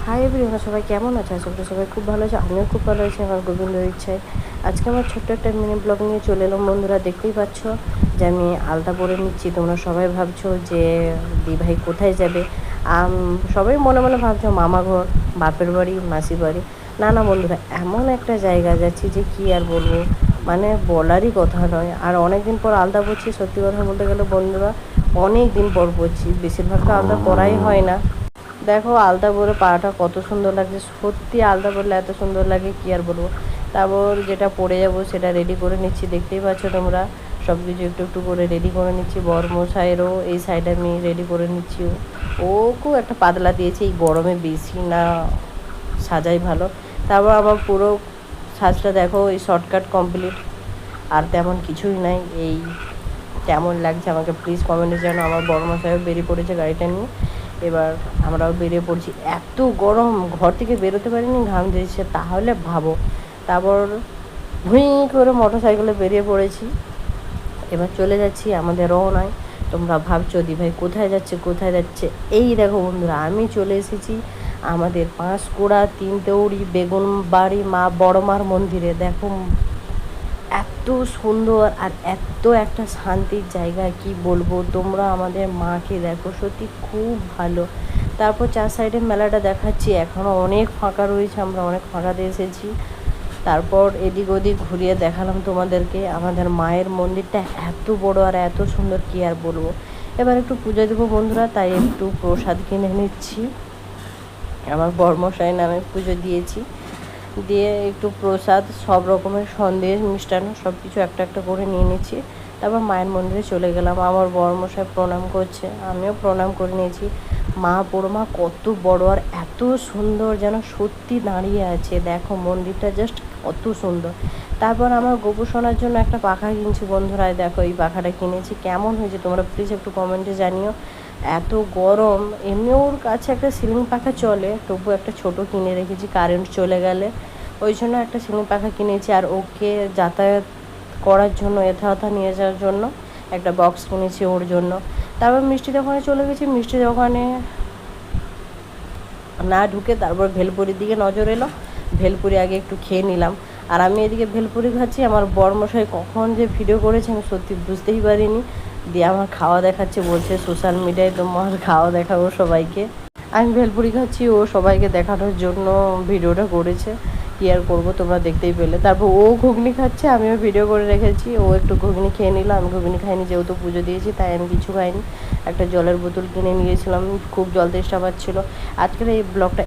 Hi everyone, সবাই কেমন আছে? আশা করি সবাই খুব ভালো আছে। আমিও খুব ভালো আছি আমার গোবিন্দর ইচ্ছায়। আজকে আমার ছোট্ট একটা মিনি ব্লগ নিয়ে চলে এলাম। বন্ধুরা, দেখতেই পাচ্ছ যে আমি আলতা পরে নিচ্ছি। তোমরা সবাই ভাবছো যে দিভাই কোথায় যাবে। সবাই মনে মনে ভাবছো মামা ঘর, বাপের বাড়ি, মাসির বাড়ি। না না বন্ধুরা, এমন একটা জায়গা যাচ্ছি যে কি আর বলবো, মানে বলারই কথা নয়। আর অনেক দিন পর আলতা পরছি। সত্যি কথা বলতে গেলে বন্ধুরা, অনেক দিন পর পরছি। বেশিরভাগটা আলতা পরাই হয় না। দেখো আলতা পরে পাটা কত সুন্দর লাগছে। সত্যি আলতা পরলে এত সুন্দর লাগে কি আর বলবো। তারপর যেটা পরে যাব সেটা রেডি করে নিচ্ছি। দেখতেই পাচ্ছ তোমরা, সব কিছু একটু একটু করে রেডি করে নিচ্ছি। বরমশাইয়েরও এই সাইডে আমি রেডি করে নিচ্ছি। ওকেও একটা পাতলা দিয়েছি, এই গরমে বেশি না সাজাই ভালো। তারপর আমার পুরো সাজটা দেখো, এই শর্টকাট কমপ্লিট, আর তেমন কিছুই নাই। এই কেমন লাগছে আমাকে প্লিজ কমেন্টে জানো। আমার বড়মশাইও বেরিয়ে পড়েছে গাড়িটা নিয়ে। এবার আমরাও বেরিয়ে পড়ছি। এত গরম, ঘর থেকে বেরোতে পারিনি, ঘাম দিয়েছে তাহলে ভাবো। তারপর ভুঁই করে মোটর সাইকেলে বেরিয়ে পড়েছি। এবার চলে যাচ্ছি আমাদের রওনায়। তোমরা ভাবছো দিভাই কোথায় যাচ্ছে কোথায় যাচ্ছে। এই দেখো বন্ধুরা, আমি চলে এসেছি আমাদের পাঁশকুড়া তিনতেউড়ি বেগুনবাড়ি মা বড়মার মন্দিরে। দেখো এত সুন্দর আর এত একটা শান্তির জায়গা, কি বলবো। তোমরা আমাদের মাকে দেখো, সত্যি খুব ভালো। তারপর চার সাইডে মেলাটা দেখাচ্ছি, এখনও অনেক ফাঁকা রয়েছে, আমরা অনেক ফাঁকাতে এসেছি। তারপর এদিক ওদিক ঘুরিয়ে দেখালাম তোমাদেরকে। আমাদের মায়ের মন্দিরটা এত বড় আর এত সুন্দর, কি আর বলবো। এবার একটু পুজো দেবো বন্ধুরা, তাই একটু প্রসাদ কিনে নিচ্ছি। আমার বর্মশাই নামে পুজো দিয়েছি, দিয়ে একটু প্রসাদ, সব রকমের সন্দেশ মিষ্টান্ন সব কিছু একটা একটা করে নিয়ে নিচ্ছি। তারপর মায়ের মন্দিরে চলে গেলাম। আমার বড়মশাই প্রণাম করছে, আমিও প্রণাম করে নিয়েছি। মা বড়মা কত বড় আর এত সুন্দর, যেন সত্যি দাঁড়িয়ে আছে। দেখো মন্দিরটা জাস্ট কত সুন্দর। তারপর আমার গোপু শোনার জন্য একটা পাখা কিনছি বন্ধুরা। দেখো এই পাখাটা কিনেছি, কেমন হয়েছে তোমরা প্লিজ একটু কমেন্টে জানিও। এত গরম, এমনি ওর কাছে একটা সিলিং পাখা চলে, তবু একটা ছোট কিনে রেখেছি, কারেন্ট চলে গেলে ওই জন্য একটা সিলিং পাখা কিনেছি। আর ওকে যাতায়াত করার জন্য, এথা ওথা নিয়ে যাওয়ার জন্য একটা বক্স কিনেছি ওর জন্য। তারপর মিষ্টি দোকানে চলে গেছি। মিষ্টি দোকানে না ঢুকে তারপর ভেলপুরির দিকে নজর এলো। ভেলপুরি আগে একটু খেয়ে নিলাম। আর আমি এদিকে ভেলপুরি খাচ্ছি। আমার বরমশাই কখন যে ভিডিও করেছে আমি সত্যি বুঝতেই পারিনি। দিয়ে আমার খাওয়া দেখাচ্ছে, বলছে সোশ্যাল মিডিয়ায় তোমার খাওয়া দেখাবো সবাইকে। আমি ভেলপুরি খাচ্ছি, ও সবাইকে দেখানোর জন্য ভিডিওটা করেছে। কী আর করবো, তোমরা দেখতেই পেলে। তারপর ও ঘুগনি খাচ্ছে, আমিও ভিডিও করে রেখেছি। ও একটু ঘুগনি খেয়ে নিল, আমি ঘুগনি খাইনি, যেহেতু পুজো দিয়েছি তাই আমি কিছু খাইনি। একটা জলের বোতল কিনে নিয়েছিলাম, খুব জল তেষ্টা পাচ্ছিলো। আজকের এই ব্লগটা